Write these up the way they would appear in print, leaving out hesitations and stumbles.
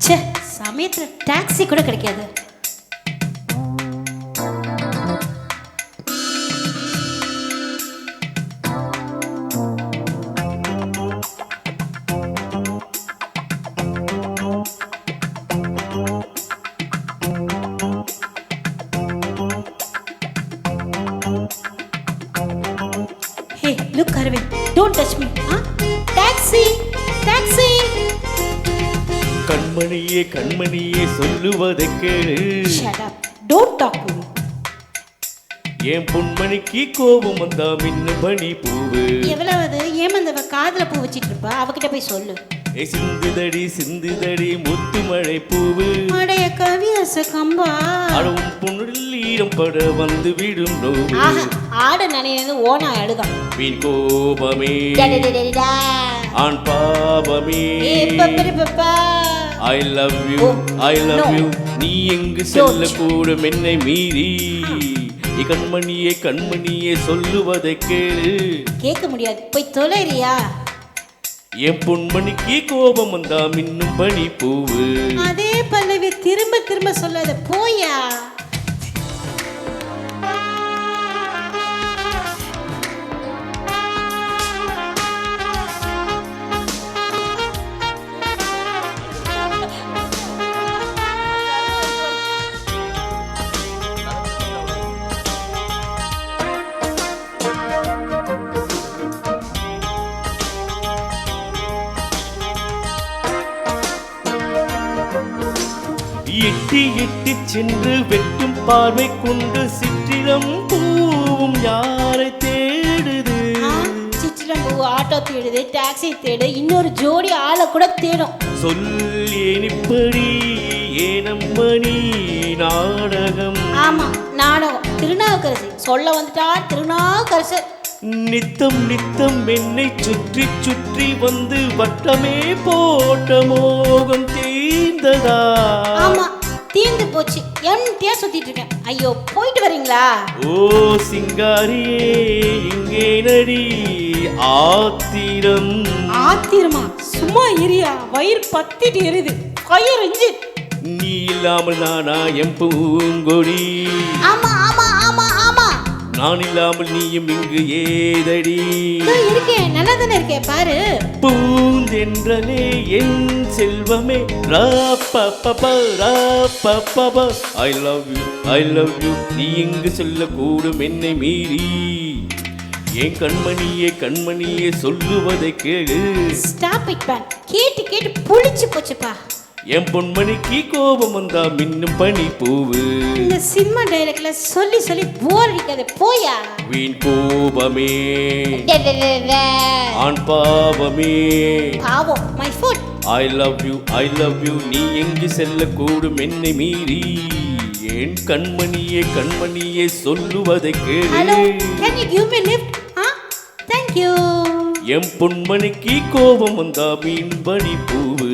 ச்சே, சமயத்துல டாக்ஸி கூட கிடைக்காது. Hey, look, Arvind, don't touch me. Huh? Taxi, taxi. கண்மணியே கண்மணியே சொல்லுவதை கேளு. Shut up. Don't talk to me. என் பொன்மணிக்கு கோபம் வந்தா மின்னு பனி பூவு. எவ்வளவு ஏமந்தவ காதுல பூ வச்சிட்டு இருப்பா, அவகிட்ட போய் சொல்லு. ஏ சிந்துதடி சிந்துதடி முத்து மழை பூவு. அடைய கவியச கம்பா. அழவும் பொண்ணில் ஈரம் பட வந்து விடும் நோவு. ஆஹா, ஆட நனையது ஓனா அழுதான். வீண் கோபமே ஆண் பாவமே. I love you, I love you. நீ எங்கு செல்ல கூடும் என்னை மீறி. கண்மணியே கண்மணியே சொல்லுவதை கேளு. கேட்க முடியாது, போய் தொலைறியா? என் பொன்மணிக்கு கோபம் வந்தா மின்னும் பனி பூவு. அதே பல்லவி திரும்ப திரும்ப சொல்லாத, போயா. எட்டி எட்டி சென்று வெட்டும் பார்வை கொண்டு சிற்றிலம் பூவும் யாரை தேடுது? சிற்றிலம் பூ ஆட்டோ தேடுது, டாக்ஸி தேடு, இன்னொரு ஜோடி ஆளை கூட தேடும். சொல் ஏனிப்படி ஏனம்மணி நாடகம். ஆமா, நாடகம். திருநாவுக்கரசு சொல்ல வந்துட்டா திருநாவுக்கரசு. நித்தம் நித்தம் என்னை சுற்றி சுற்றி வந்து வட்டமே போட்ட மோகம் தீர்ந்ததா? ஆமா, தீர்ந்து போச்சு. எம்டியா சுத்திட்டு இருக்கேன். ஐயோ, போயிட்டு வரீங்களா? ஓ சிங்காரியே இங்கே நடி ஆத்திரம். ஆத்திரமா? சும்மா இரியா, வயிறு பத்திட்டு எரியுது. Fire engine. நீ இல்லாமல் நானா என் பூங்கொடி. ஆமா ஆமா ஆமா ஆமா. நான் இல்லாமல் நீயும் இங்கு ஏதடி? இருக்கேன், நல்லா தானே இருக்கேன், பாரு. பூந்தென்றலே என் செல்வமே ராப்பப்பா ராப்பப்பா. I love you, I love you. நீ எங்கு செல்லக்கூடும் என்னை மீறி. என் கண்மணியே கண்மணியே சொல்லுவதை கேளு. ஸ்டாப் இட் மேன், கேட்டு கேட்டு புளிச்சு போச்சுப்பா. என் பொன்மணிக்கு கோபம் வந்தா மின்னும் பனி பூவு. இந்த சினிமா டைலாக்ல சொல்லி சொல்லி போர் அடிக்காத, போயா. வீண் கோபமே ஆண் பாவமே. பாவம், my foot. I love you, I love you. நீ எங்கு செல்லக்கூடும் என்னை மீறி. என் கண்மணியே கண்மணியே சொல்லுவதை கேளு. Hello, can you give me lift? Thank you. என் பொன்மணிக்கு கோபம் வந்தா மீன் பனி பூவு.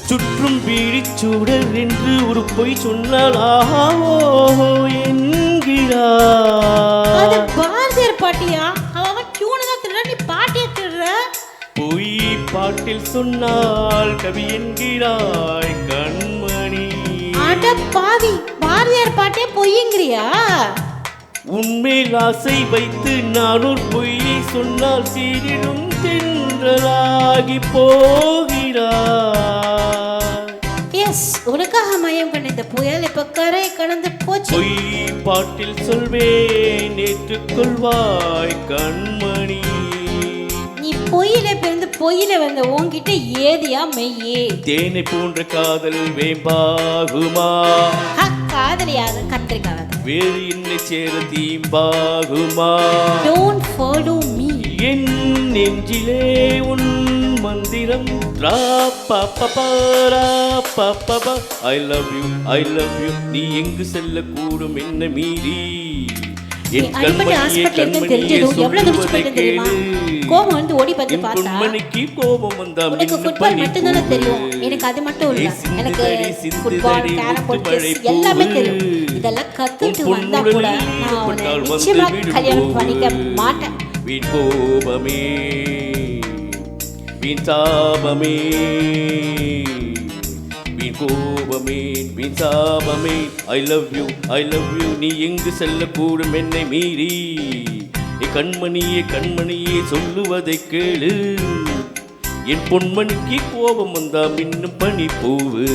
சுற்றும் பீடிச்சூடல் என்று ஒரு பொய் சொன்னால் ஆஹோ என்கிறார். அது பாரதியார் பாட்டியா? அவன் டியூனை தான் திருடுற, நீ பாட்டியை திருடுற. பொய் பாட்டில் சொன்னால் கவி என்கிறாய் கண்மணி. அட பாவி, பாரதியார் பாட்டே பொய்யுங்கிறியா? உன்மேல் ஆசை வைத்து நான் ஒரு பொய்யை சொன்னால் சீரிடும் தென்றலாகி போகிறாய். எஸ், உனக்காக மயம் பண்ண இந்த புயல் இப்ப கரை கடந்து போச்சு. பொய் பாட்டில் சொல்வேன் ஏற்றுக்கொள்வாய் கண்மணி. நீ பொய்யில பிறந்து பொய்யில வந்த உன்கிட்ட ஏதியா மெய்யே? தேனை போன்ற காதல் வேம்பாகுமா? காதலியாத கத்திரிக்காத வேறு என்னை சேர தீம்பாகுமா? Don't follow me. என் நெஞ்சிலே உன் மந்திரம் ரா பாப்பா ஐ லவ் யூ நீ எங்கு செல்லக்கூடும் என்ன மீறி என் அடிப்பட்டு கண்மணியே ஹாஸ்பிட்டல் இருக்குன்னு கண்மணியே தெரிஞ்சதும் எவ்வளவு நிமிஷம் சொல்லுவதை போயிட்டு தெரியுமா? கேளு கோபம் வந்து ஓடி பார்த்து என் பார்த்தா பொன்மணிக்கு கோபம் வந்தா உனக்கு ஃபுட்பால் மட்டும்தானே தெரியும், எனக்கு அது மட்டும் இல்ல. எனக்கு ஃபுட்பால், கேரம் போர்டு, செஸ் எல்லாமே தெரியும். இதெல்லாம் கத்துட்டு வந்தா கூட நான் அவனை நிச்சயமா கல்யாணம் பண்ணிக்க மாட்டேன். வீண் கோபமே வீண் தாபமே வீண் கோபமே வீண் தாபமே ஐ லவ் யூ நீ எங்கு செல்லக்கூடும் என்னை மீறி கண்மணியே சொல்லுவதை கேளு என் பொன்மணிக்கு கோபம் வந்தா மின்னும் பனி பூவு